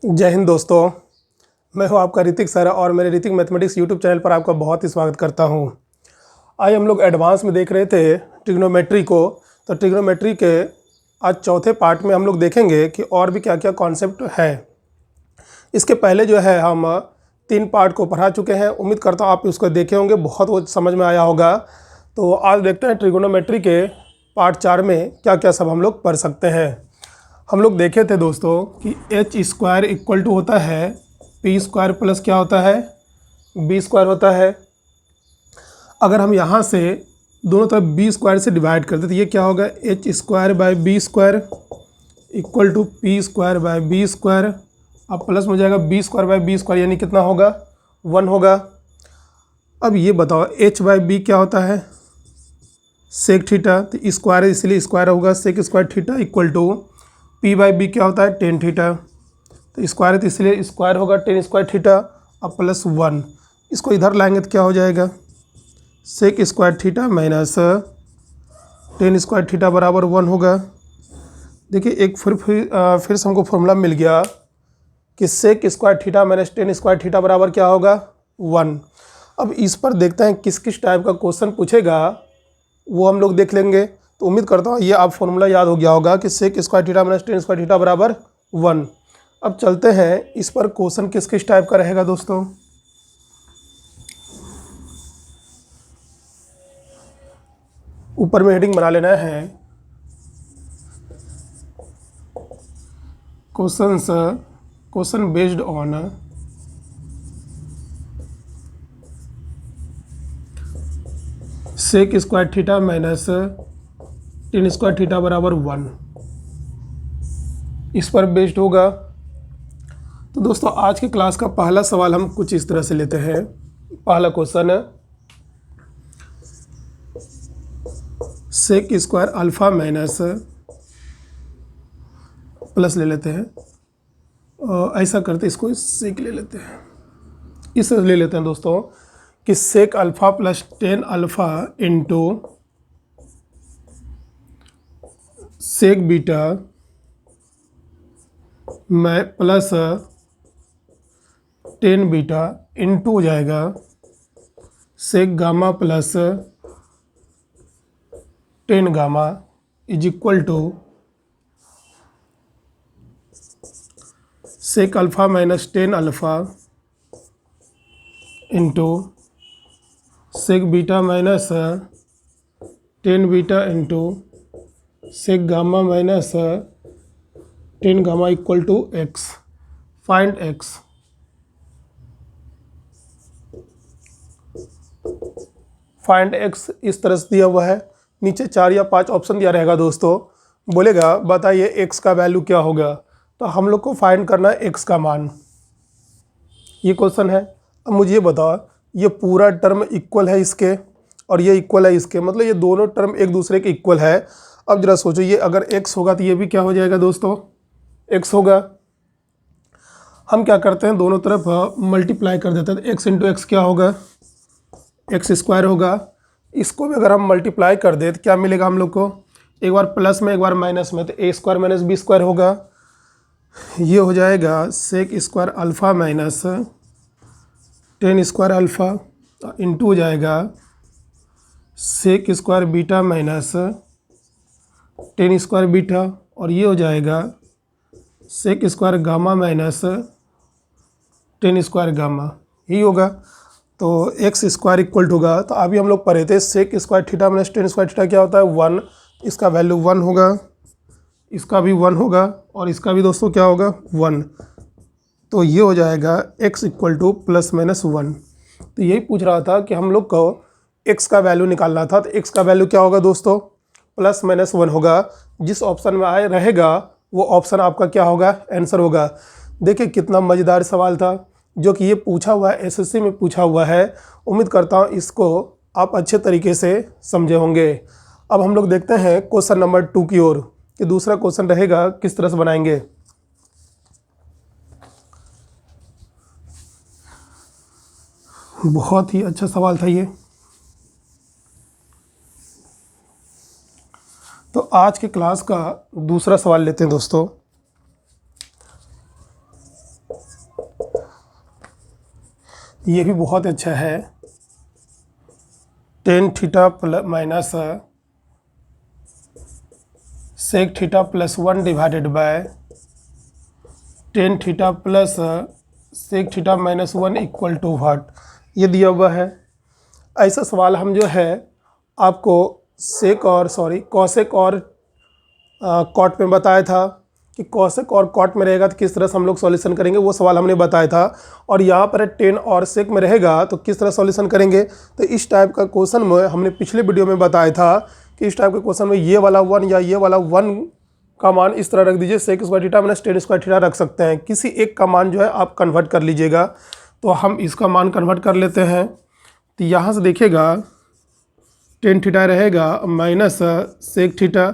जय हिंद दोस्तों। मैं हूं आपका ऋतिक सर और मेरे ऋतिक मैथमेटिक्स यूट्यूब चैनल पर आपका बहुत ही स्वागत करता हूं। आज हम लोग एडवांस में देख रहे थे ट्रिग्नोमेट्री को। तो ट्रिग्नोमेट्री के आज चौथे पार्ट में हम लोग देखेंगे कि और भी क्या क्या कॉन्सेप्ट है। इसके पहले जो है हम 3 पार्ट को पढ़ा चुके हैं। उम्मीद करता हूँ आप उसको देखे होंगे, बहुत वो समझ में आया होगा। तो आज देखते हैं ट्रिग्नोमेट्री के पार्ट 4 में क्या क्या सब हम लोग पढ़ सकते हैं। हम लोग देखे थे दोस्तों कि एच स्क्वायर इक्वल टू होता है पी स्क्वायर प्लस क्या होता है बी स्क्वायर होता है। अगर हम यहाँ से दोनों तरफ बी स्क्वायर से डिवाइड करते तो ये क्या होगा, h square by b square equal to p square by b square. अब प्लस में हो जाएगा b square by b square, यानी कितना होगा 1 होगा। अब ये बताओ एच बाय बी क्या होता है, सेक थीटा, तो स्क्वायर इसलिए स्क्वायर होगा sec square theta equal to p by b क्या होता है टेन थीटा, तो स्क्वायर है तो इसलिए स्क्वायर होगा टेन स्क्वायर थीटा। अब प्लस 1 इसको इधर लाएंगे तो क्या हो जाएगा, sec square theta minus tan square theta बराबर 1 होगा। देखिए एक फिर से हमको फॉर्मूला मिल गया कि sec square theta minus tan square theta बराबर क्या होगा 1। अब इस पर देखते हैं किस किस टाइप का क्वेश्चन पूछेगा, वो हम लोग देख लेंगे। तो उम्मीद करता हूँ ये आप फॉर्मूला याद हो गया होगा कि sec square theta minus tan square theta बराबर 1। अब चलते हैं इस पर क्वेश्चन किस किस टाइप का रहेगा दोस्तों। ऊपर में हेडिंग बना लेना है question based on sec square theta minus tan square theta बराबर 1, इस पर बेस्ड होगा। तो दोस्तों आज की क्लास का पहला सवाल हम कुछ इस तरह से लेते हैं। पहला क्वेश्चन है sec square alpha minus plus ले लेते हैं, ऐसा करते इसको सेक ले लेते हैं, इस तरह ले लेते हैं दोस्तों कि sec alpha plus tan alpha into sec beta में प्लस टेन बीटा इंटू हो जाएगा sec gamma plus tan gamma is equal to sec alpha minus tan alpha into sec beta minus tan beta into sec gamma minus tan gamma equal to x. Find x. Find x इस तरह से दिया हुआ है, नीचे 4 या 5 option दिया रहेगा दोस्तों। बोलेगा बताइए एक्स का वैल्यू क्या होगा, तो हम लोग को फाइंड करना है एक्स का मान। ये क्वेश्चन है। अब मुझे ये बताओ ये पूरा टर्म इक्वल है इसके और ये इक्वल है इसके, मतलब ये दोनों टर्म एक दूसरे के इक्वल है। अब जरा सोचो ये अगर x होगा तो ये भी क्या हो जाएगा दोस्तों x होगा। हम क्या करते हैं दोनों तरफ मल्टीप्लाई कर देते हैं, तो x इंटू एक्स क्या होगा एक्स स्क्वायर होगा। इसको भी अगर हम मल्टीप्लाई कर दे तो क्या मिलेगा हम लोग को, एक बार प्लस में एक बार माइनस में, तो a square minus b square होगा। ये हो जाएगा sec square alpha minus tan square alpha into हो जाएगा sec square beta minus tan square beta, और ये हो जाएगा sec square gamma minus tan square gamma, यही होगा। तो एक्स स्क्वायर इक्वल टू होगा, तो अभी हम लोग पढ़े थे sec square theta minus tan square theta क्या होता है 1, इसका वैल्यू 1 होगा, इसका भी 1 होगा और इसका भी दोस्तों क्या होगा 1। तो ये हो जाएगा x equal two plus minus 1। तो यही पूछ रहा था कि हम लोग को x का वैल्यू निकालना था, तो x का वैल्यू क्या होगा दोस्तों प्लस माइनस 1 होगा। जिस ऑप्शन में आए रहेगा वो ऑप्शन आपका क्या होगा आंसर होगा। देखिए कितना मज़ेदार सवाल था जो कि ये पूछा हुआ है, एसएससी में पूछा हुआ है। उम्मीद करता हूँ इसको आप अच्छे तरीके से समझे होंगे। अब हम लोग देखते हैं क्वेश्चन नंबर 2 की ओर कि दूसरा क्वेश्चन रहेगा किस तरह से बनाएंगे। बहुत ही अच्छा सवाल था ये। तो आज के क्लास का दूसरा सवाल लेते हैं दोस्तों। ये भी बहुत अच्छा है। Tan theta plus minus sec theta plus 1 divided by tan theta plus sec theta minus 1 equal to what, ये दिया हुआ है। ऐसा सवाल हम जो है आपको कॉसेक और कॉट में बताया था कि कॉसेक और कॉट में रहेगा तो किस तरह से हम लोग सॉल्यूशन करेंगे, वो सवाल हमने बताया था। और यहाँ पर टेन और सेक में रहेगा तो किस तरह सॉल्यूशन करेंगे। तो इस टाइप का क्वेश्चन में हमने पिछले वीडियो में बताया था कि इस टाइप के क्वेश्चन में ये वाला 1 या ये वाला 1 का मान इस तरह रख दीजिए, sec square theta minus tan square theta रख सकते हैं। किसी एक का मान जो है आप कन्वर्ट कर लीजिएगा। तो हम इसका मान कन्वर्ट कर लेते हैं। तो यहाँ से देखिएगा टेन थीटा रहेगा माइनस सेक थीटा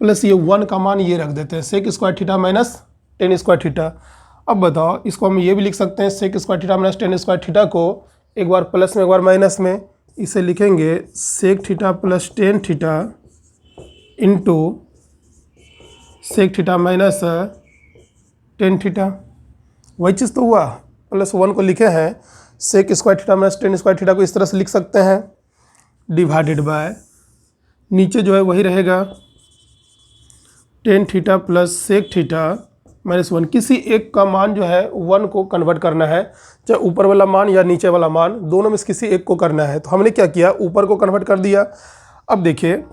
प्लस ये 1 का मान ये रख देते हैं, sec square theta minus tan square theta. अब बताओ, इसको हम ये भी लिख सकते हैं, sec square theta minus tan square theta को एक बार प्लस में एक बार माइनस में। इसे लिखेंगे sec theta plus tan theta into sec theta minus tan theta. वही चीज़ तो हुआ, प्लस 1 को लिखे हैं, sec square theta minus tan square theta को इस तरह से लिख सकते हैं, डिवाइडेड बाय नीचे जो है वही रहेगा tan theta plus sec theta minus 1। किसी एक का मान जो है 1 को कन्वर्ट करना है, चाहे ऊपर वाला मान या नीचे वाला मान, दोनों में से किसी एक को करना है। तो हमने क्या किया, ऊपर को कन्वर्ट कर दिया। अब देखिए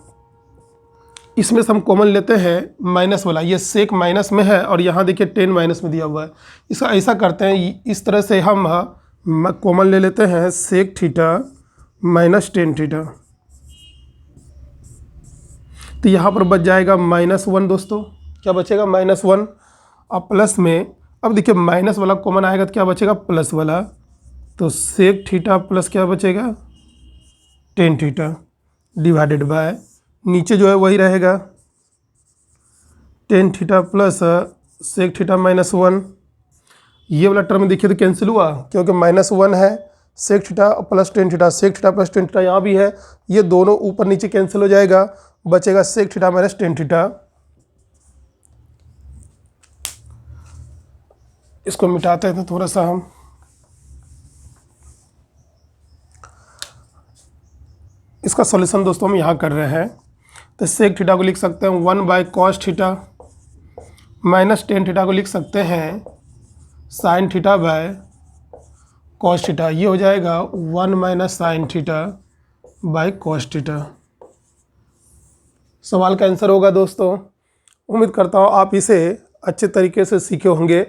इसमें से हम कॉमन लेते हैं माइनस वाला, ये सेक माइनस में है और यहाँ देखिए टेन माइनस में दिया हुआ है। इसका ऐसा करते हैं, इस तरह से हम कॉमन ले लेते हैं sec theta minus tan theta. तो यहाँ पर बच जाएगा -1 दोस्तों, क्या बचेगा -1। अब प्लस में, अब देखिए माइनस वाला कॉमन आएगा तो क्या बचेगा, प्लस वाला। तो सेक थीटा प्लस क्या बचेगा, टेन थीटा डिवाइडेड बाय नीचे जो है वही रहेगा tan theta plus sec theta minus 1। ये वाला टर्म देखिए तो कैंसिल हुआ क्योंकि -1 है, sec theta plus tan theta, sec theta plus tan theta यहाँ भी है, ये दोनों ऊपर नीचे कैंसिल हो जाएगा, बचेगा sec theta minus tan theta. इसको मिटाते हैं तो थोड़ा सा हम इसका सॉल्यूशन दोस्तों हम यहाँ कर रहे हैं। तो सेक थीटा को लिख सकते हैं 1 by cos theta, minus tan theta को लिख सकते हैं sine theta by cos theta. ये हो जाएगा 1 minus sine theta by cos theta. सवाल का आंसर होगा दोस्तों। उम्मीद करता हूँ आप इसे अच्छे तरीके से सीखे होंगे।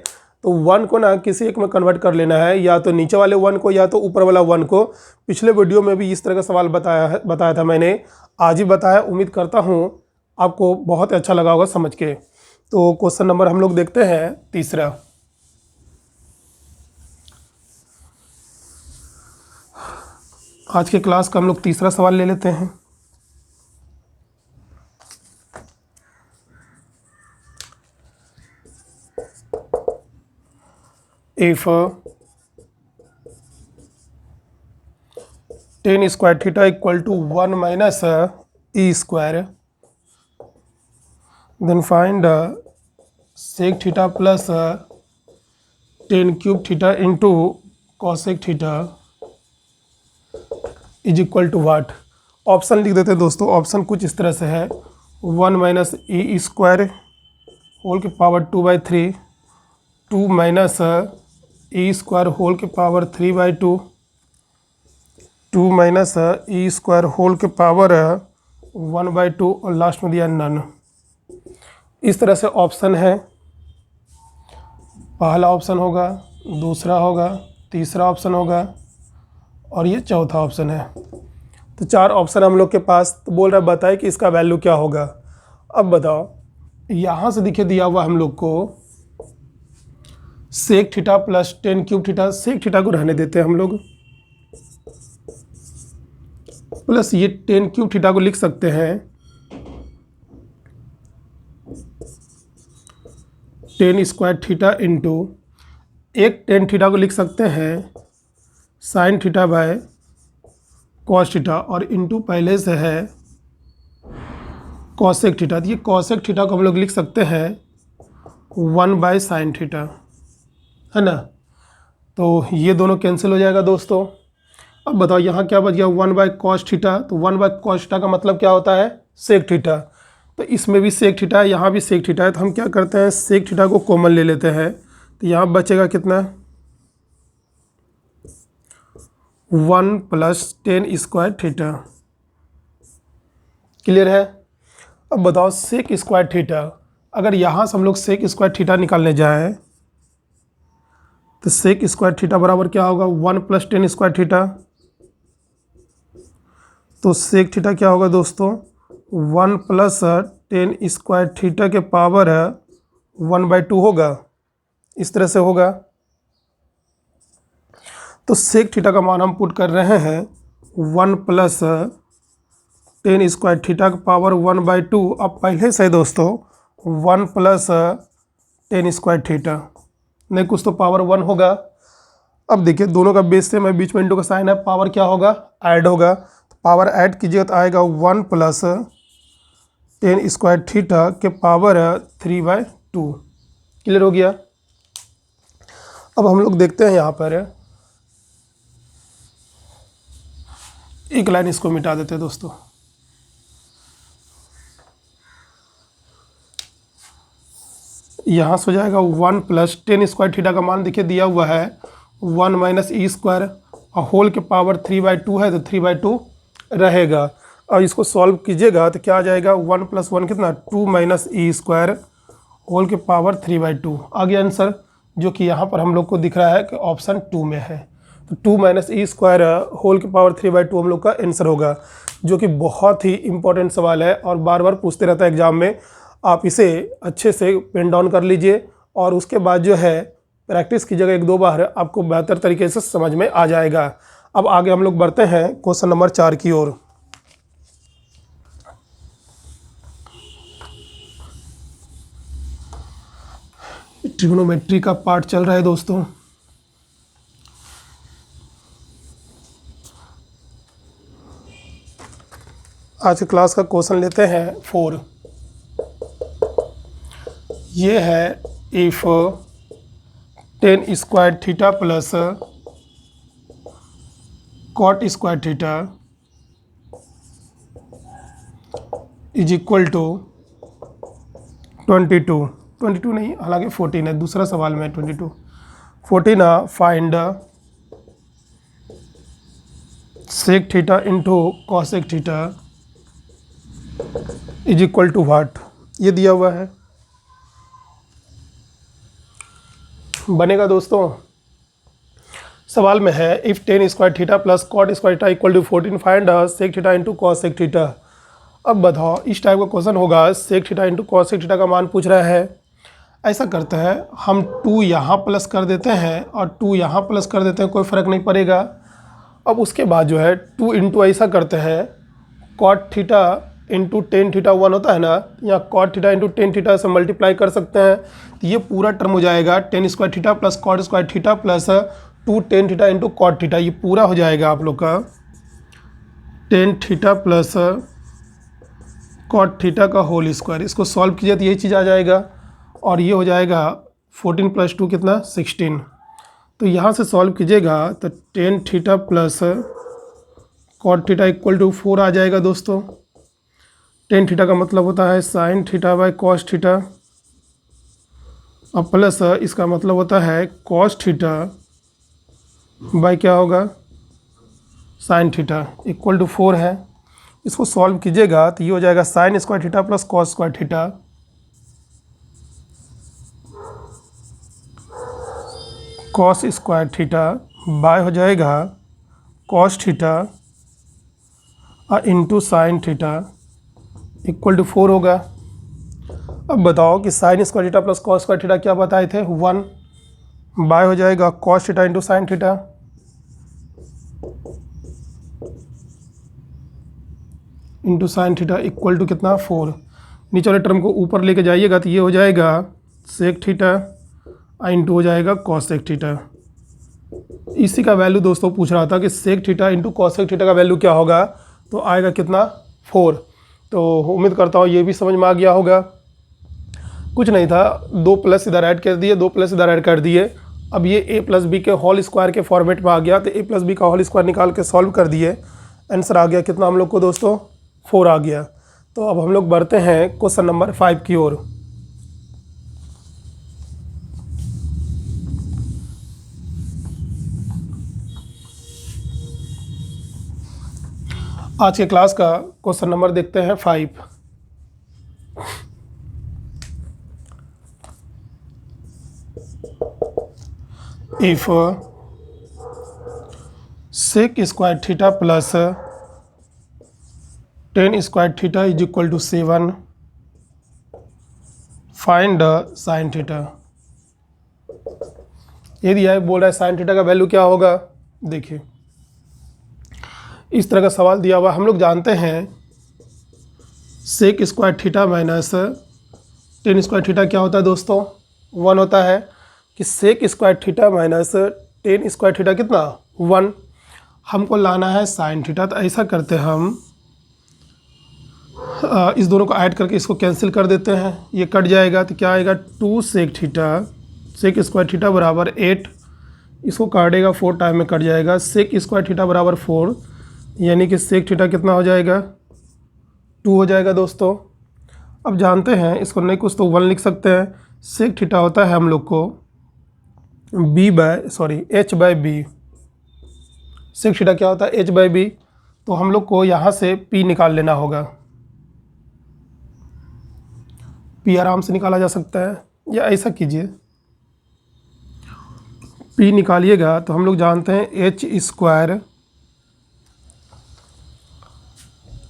तो 1 को ना किसी एक में कन्वर्ट कर लेना है, या तो नीचे वाले 1 को या तो ऊपर वाला 1 को। पिछले वीडियो में भी इस तरह का सवाल बताया था मैंने, आज ही बताया। उम्मीद करता हूँ आपको बहुत अच्छा लगा होगा समझ के। तो क्वेश्चन नंबर हम लोग देखते हैं तीसरा। आज के क्लास का हम लोग तीसरा सवाल ले लेते हैं। If tan square theta equal to 1 minus e square, then find sec theta plus tan cube theta into cosec theta is equal to what। Option लिख देते हैं दोस्तों। ऑप्शन कुछ इस तरह से है, 1 माइनस ई स्क्वायर होल के power 2/3, 2 minus E square whole के power 3/2, 2 minus E square whole के पावर 1/2 और लास्ट में दिया नन। इस तरह से ऑप्शन है। पहला ऑप्शन होगा, दूसरा होगा, तीसरा ऑप्शन होगा और ये चौथा ऑप्शन है। तो 4 ऑप्शन हम लोग के पास। तो बोल रहा है बताए कि इसका वैल्यू क्या होगा। अब बताओ, यहाँ से दिखे दिया हुआ हम लोग को sec theta plus tan cube theta, sec theta को रहने देते हैं हम लोग, प्लस ये टेन क्यूब थीटा को लिख सकते हैं टेन स्क्वायर थीटा इंटू एक टेन थीटा को लिख सकते हैं sine theta by cos theta और इंटू पहले से है कॉसेक थीटा। तो ये कॉसेक थीटा को हम लोग लिख सकते हैं 1 बाय साइन थीटा, है ना। तो ये दोनों कैंसिल हो जाएगा दोस्तों। अब बताओ यहाँ क्या बच गया, 1/cos थीटा। तो 1/cos थीटा का मतलब क्या होता है, सेक थीटा। तो इसमें भी सेक थीटा है, यहाँ भी सेक थीटा है। तो हम क्या करते हैं, सेक थीटा को कॉमन ले लेते हैं। तो यहाँ बचेगा कितना, 1 + tan² थीटा। क्लियर है। अब बताओ sec² थीटा, अगर यहाँ से हम लोग sec² थीटा निकालने जाएँ तो sec² थीटा बराबर क्या होगा, 1 + tan² थीटा। तो सेक थीटा क्या होगा दोस्तों, 1 + tan² थीटा के पावर 1/2 होगा, इस तरह से होगा। तो सेक थीटा का मान हम पुट कर रहे हैं 1 + tan² थीटा का पावर 1/2। अब पहले से दोस्तों 1 + tan² थीटा, नहीं कुछ तो पावर 1 होगा। अब देखिए दोनों का बेस से मैं बीच में इंटू का साइन है, पावर क्या होगा, ऐड होगा। तो पावर ऐड कीजिए तो आएगा 1 + tan² थीटा के पावर 3/2। क्लियर हो गया। अब हम लोग देखते हैं यहाँ पर एक लाइन इसको मिटा देते हैं दोस्तों। यहाँ से हो जाएगा 1 + tan² थीटा का मान देखिए दिया हुआ है 1 - e² और होल के पावर 3/2 है, तो 3/2 रहेगा। और इसको सॉल्व कीजिएगा तो क्या आ जाएगा, 1 + 1 कितना, 2 - e² होल के पावर 3/2 आ गया आंसर, जो कि यहाँ पर हम लोग को दिख रहा है कि ऑप्शन 2 में है। तो 2 - e² होल के पावर 3/2 हम लोग का आंसर होगा, जो कि बहुत ही इंपॉर्टेंट सवाल है और बार बार पूछते रहता है एग्जाम में। आप इसे अच्छे से पेन डाउन कर लीजिए और उसके बाद जो है प्रैक्टिस कीजिएगा 1-2 बार, आपको बेहतर तरीके से समझ में आ जाएगा। अब आगे हम लोग बढ़ते हैं क्वेश्चन नंबर 4 की ओर। ट्रिग्नोमेट्री का पार्ट चल रहा है दोस्तों। आज की क्लास का क्वेश्चन लेते हैं 4। ये है if tan² theta plus cot² theta is equal to 22 नहीं, हालांकि 14 है, दूसरा सवाल में 22 14 find sec theta into cosec theta is equal to what, ये दिया हुआ है। बनेगा दोस्तों, सवाल में है if tan² theta plus cot² theta equal to 14 find sec theta into cosec theta. अब बताओ इस टाइप का क्वेश्चन होगा, sec theta into cosec theta का मान पूछ रहा है। ऐसा करते हैं हम 2 यहाँ प्लस कर देते हैं और 2 यहाँ प्लस कर देते हैं, कोई फ़र्क नहीं पड़ेगा। अब उसके बाद जो है 2 इंटू ऐसा करते हैं cot theta into tan theta 1 होता है ना, यहाँ cot theta into tan theta से मल्टीप्लाई कर सकते हैं। तो ये पूरा टर्म हो जाएगा tan² theta plus cot² theta plus 2 tan theta into cot theta, ये पूरा हो जाएगा आप लोग का tan theta plus cot theta का होल स्क्वायर। इसको सॉल्व कीजिए तो यही चीज़ आ जाएगा और ये हो जाएगा 14 + 2 कितना, 16। तो यहाँ से सॉल्व कीजिएगा तो tan theta plus cot theta equal to 4 आ जाएगा दोस्तों। tan थीटा का मतलब होता है sin theta by cos theta और प्लस इसका मतलब होता है cos थीटा बाय क्या होगा, sin थीटा इक्वल टू 4 है। इसको सॉल्व कीजिएगा तो ये हो जाएगा sin² theta plus cos² theta cos² theta by हो जाएगा cos थीटा और into sin theta equal to 4 होगा। अब बताओ कि sin² theta plus cos² theta क्या बताए थे, 1 बाय हो जाएगा cos theta into sin theta into sin theta equal to कितना, 4। नीचे वाले टर्म को ऊपर लेके जाइएगा तो ये हो जाएगा sec थीटा इंटू हो जाएगा cosec थीटा। इसी का वैल्यू दोस्तों पूछ रहा था कि sec theta into cosec theta का वैल्यू क्या होगा, तो आएगा कितना, 4। तो उम्मीद करता हूँ ये भी समझ में आ गया होगा। कुछ नहीं था, 2 प्लस इधर ऐड कर दिए, 2 प्लस इधर ऐड कर दिए अब ये a प्लस बी के होल स्क्वायर के फॉर्मेट में आ गया, तो a प्लस बी का होल स्क्वायर निकाल के सॉल्व कर दिए, आंसर आ गया कितना हम लोग को दोस्तों, 4 आ गया। तो अब हम लोग बढ़ते हैं क्वेश्चन नंबर 5 की ओर। आज के क्लास का क्वेश्चन नंबर देखते हैं 5। If sec square theta plus tan square theta is equal to 7, find sine theta. ये दिया है, बोल रहा है साइन थीटा का वैल्यू क्या होगा। देखिए इस तरह का सवाल दिया हुआ, हम लोग जानते हैं sec square theta minus tan square theta क्या होता है दोस्तों, 1 होता है। कि sec square theta minus tan square theta कितना, 1। हमको लाना है साइन थीटा, तो ऐसा करते हैं हम इस दोनों को ऐड करके इसको कैंसिल कर देते हैं, ये कट जाएगा तो क्या आएगा 2 sec theta, sec square theta बराबर 8, इसको काटेगा 4 टाइम में कट जाएगा, सेक स्क्वायर थीटा बराबर 4, यानी कि सेक थीटा कितना हो जाएगा, 2 हो जाएगा दोस्तों। अब जानते हैं इसको नहीं कुछ तो 1 लिख सकते हैं। सेक थीटा होता है हम लोग को h by b. Sec theta क्या होता है, h बाई बी। तो हम लोग को यहाँ से p निकाल लेना होगा। p आराम से निकाला जा सकता है, या ऐसा कीजिए p निकालिएगा तो हम लोग जानते हैं h square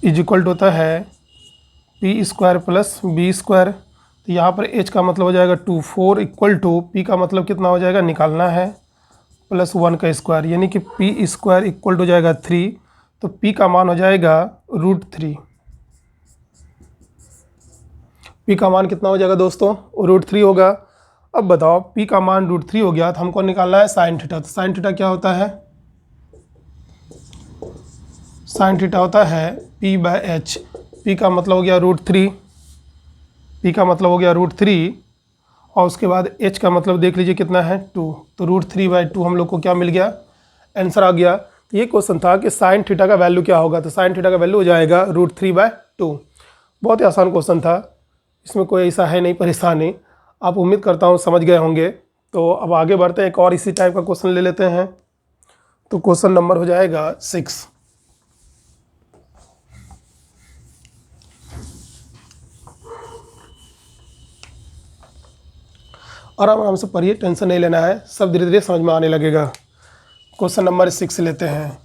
is equal to होता है p square plus b square. तो यहाँ पर h का मतलब हो जाएगा 2, 4 इक्वल टू p का मतलब कितना हो जाएगा, निकालना है, प्लस 1 का स्क्वायर, यानी कि p स्क्वायर इक्वल टू हो जाएगा 3। तो p का मान हो जाएगा √3। p का मान कितना हो जाएगा दोस्तों, √3 होगा। अब बताओ p का मान √3 हो गया, तो हमको निकालना है साइन थीटा। तो साइन थीटा क्या होता है, साइन थीटा होता है p/h। p का मतलब हो गया √3, p का मतलब हो गया √3, और उसके बाद h का मतलब देख लीजिए कितना है 2। तो √3/2 हम लोग को क्या मिल गया, आंसर आ गया। तो ये क्वेश्चन था कि साइन थीटा का वैल्यू क्या होगा, तो साइन थीटा का वैल्यू हो जाएगा √3/2। बहुत ही आसान क्वेश्चन था, इसमें कोई ऐसा है नहीं परेशानी। आप उम्मीद करता हूँ समझ गए होंगे। तो अब आगे बढ़ते हैं, एक और इसी टाइप का क्वेश्चन ले लेते हैं। तो क्वेश्चन नंबर हो जाएगा 6। आराम आराम से पढ़िए, टेंशन नहीं लेना है, सब धीरे धीरे समझ में आने लगेगा। क्वेश्चन नंबर 6 लेते हैं।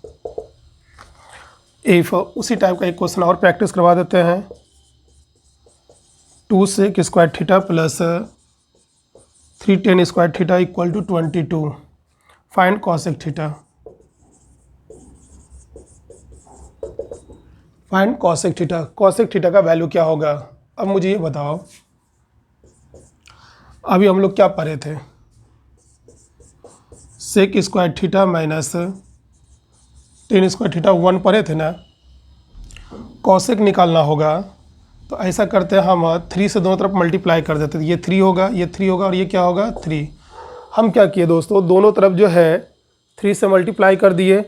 इफ उसी टाइप का एक क्वेश्चन और प्रैक्टिस करवा देते हैं। 2 sec square theta plus 3 tan square theta equal to 22, find cosec theta. Find cosec theta, cosec theta का वैल्यू क्या होगा। अब मुझे ये बताओ, अभी हम लोग क्या पढ़े थे, sec square theta minus tan square theta 1 पढ़े थे ना। कॉसेक निकालना होगा, तो ऐसा करते हैं हम 3 से दोनों तरफ मल्टीप्लाई कर देते हैं। ये 3 होगा, ये 3 होगा, और ये क्या होगा 3। हम क्या किए दोस्तों, दोनों तरफ जो है 3 से मल्टीप्लाई कर दिए,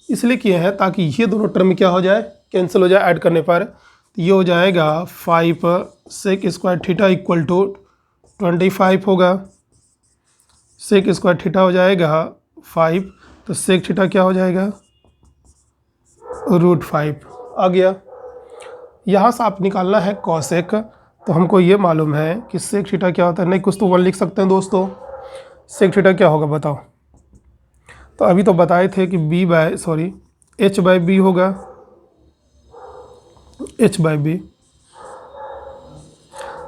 इसलिए किए हैं ताकि ये दोनों टर्म क्या हो जाए, कैंसिल हो जाए ऐड करने पर। तो ये हो जाएगा 5 sec square theta equal to 25 होगा। सेक स्क्वायर थीटा हो जाएगा 5, तो सेक थीटा क्या हो जाएगा, √5 आ गया। यहाँ से आप निकालना है कॉसेक, तो हमको ये मालूम है कि सेक थीटा क्या होता है। नहीं कुछ तो 1 लिख सकते हैं दोस्तों। सेक थीटा क्या होगा बताओ। तो अभी तो बताए थे कि h बाई बी होगा, h बाई बी।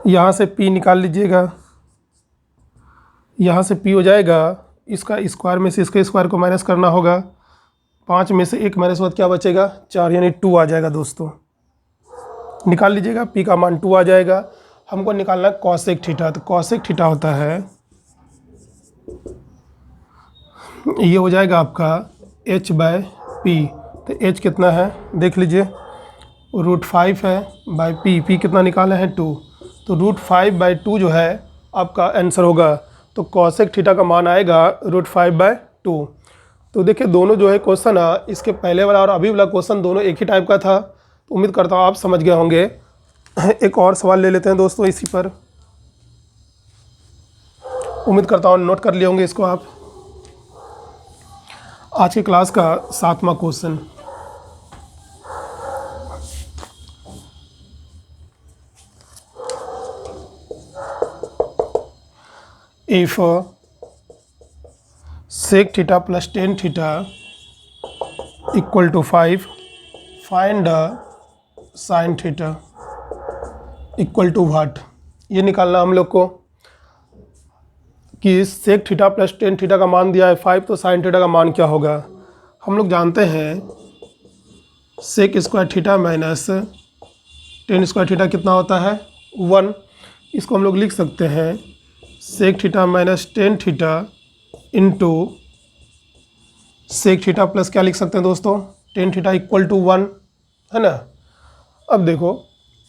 यहाँ से p निकाल लीजिएगा, यहाँ से p हो जाएगा, इसका स्क्वायर में से इसके स्क्वायर को माइनस करना होगा। 5 में से 1 माइनस बाद क्या बचेगा, 4, यानी 2 आ जाएगा दोस्तों। निकाल लीजिएगा, p का मान 2 आ जाएगा। हमको निकालना है कॉसेक थीटा। तो कॉसेक थीटा होता है, ये हो जाएगा आपका h बाई पी। तो h कितना है देख लीजिए, √5 है बाई p कितना निकाले हैं 2। तो √5/2 जो है आपका आंसर होगा। तो कॉसेक थीटा का मान आएगा √5/2। तो देखिए दोनों जो है क्वेश्चन इसके पहले वाला और अभी वाला क्वेश्चन दोनों एक ही टाइप का था। तो उम्मीद करता हूँ आप समझ गए होंगे। एक और सवाल ले लेते हैं दोस्तों इसी पर। उम्मीद करता हूँ नोट कर लिए होंगे इसको आप। आज की क्लास का 7वां question. If sec theta plus tan theta equal to 5, find sin theta equal to what. ये निकालना हम लोग को कि sec theta plus tan theta का मान दिया है 5, तो sin थीटा का मान क्या होगा। हम लोग जानते हैं sec square theta minus tan square theta कितना होता है 1। इसको हम लोग लिख सकते हैं sec theta minus tan theta into sec theta plus क्या लिख सकते हैं दोस्तों tan थीटा इक्वल टू 1, है ना। अब देखो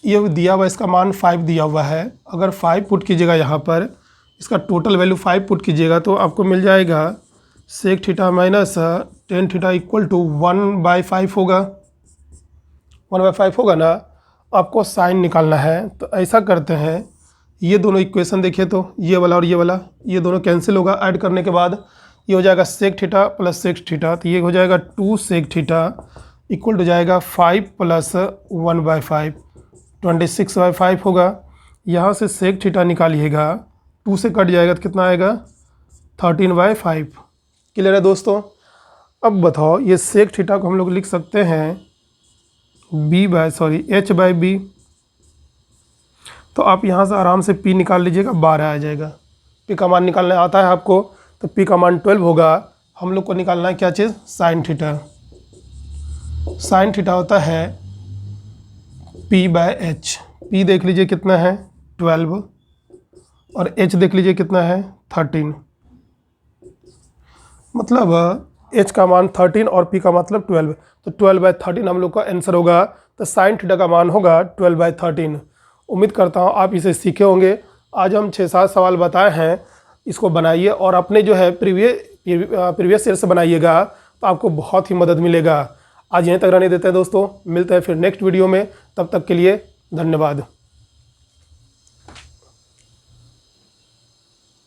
ये दिया हुआ इसका मान 5 दिया हुआ है। अगर 5 पुट कीजिएगा यहाँ पर, इसका टोटल वैल्यू 5 पुट कीजिएगा तो आपको मिल जाएगा sec theta minus tan theta equal to 1/5 होगा। 1/5 होगा ना। आपको साइन निकालना है तो ऐसा करते हैं, ये दोनों इक्वेशन देखिए तो ये वाला और ये वाला, ये दोनों कैंसिल होगा। ऐड करने के बाद ये हो जाएगा sec theta plus sec theta, तो ये हो जाएगा 2 sec थीटा इक्वल हो जाएगा 5 प्लस 1/5, 26/5 होगा। यहाँ से sec थीटा निकालिएगा, 2 से कट जाएगा तो कितना आएगा 13/5। क्लियर है दोस्तों। अब बताओ ये sec थीटा को हम लोग लिख सकते हैं h/b। तो आप यहाँ से आराम से p निकाल लीजिएगा, 12 आ जाएगा। p का मान निकालना आता है आपको, तो p का मान 12 होगा। हम लोग को निकालना है क्या चीज़, साइन थीटा। साइन थीटा होता है p/h। p देख लीजिए कितना है 12 और h देख लीजिए कितना है 13। मतलब h का मान 13 और p का मतलब 12, तो 12/13 हम लोग का आंसर होगा। तो साइन थीटा का मान होगा 12/13। उम्मीद करता हूँ आप इसे सीखे होंगे। आज हम 6-7 सवाल बताए हैं, इसको बनाइए और अपने जो है प्रीवियस ईयर से बनाइएगा, तो आपको बहुत ही मदद मिलेगा। आज यहीं तक रहने देते हैं दोस्तों, मिलते हैं फिर नेक्स्ट वीडियो में। तब तक के लिए धन्यवाद।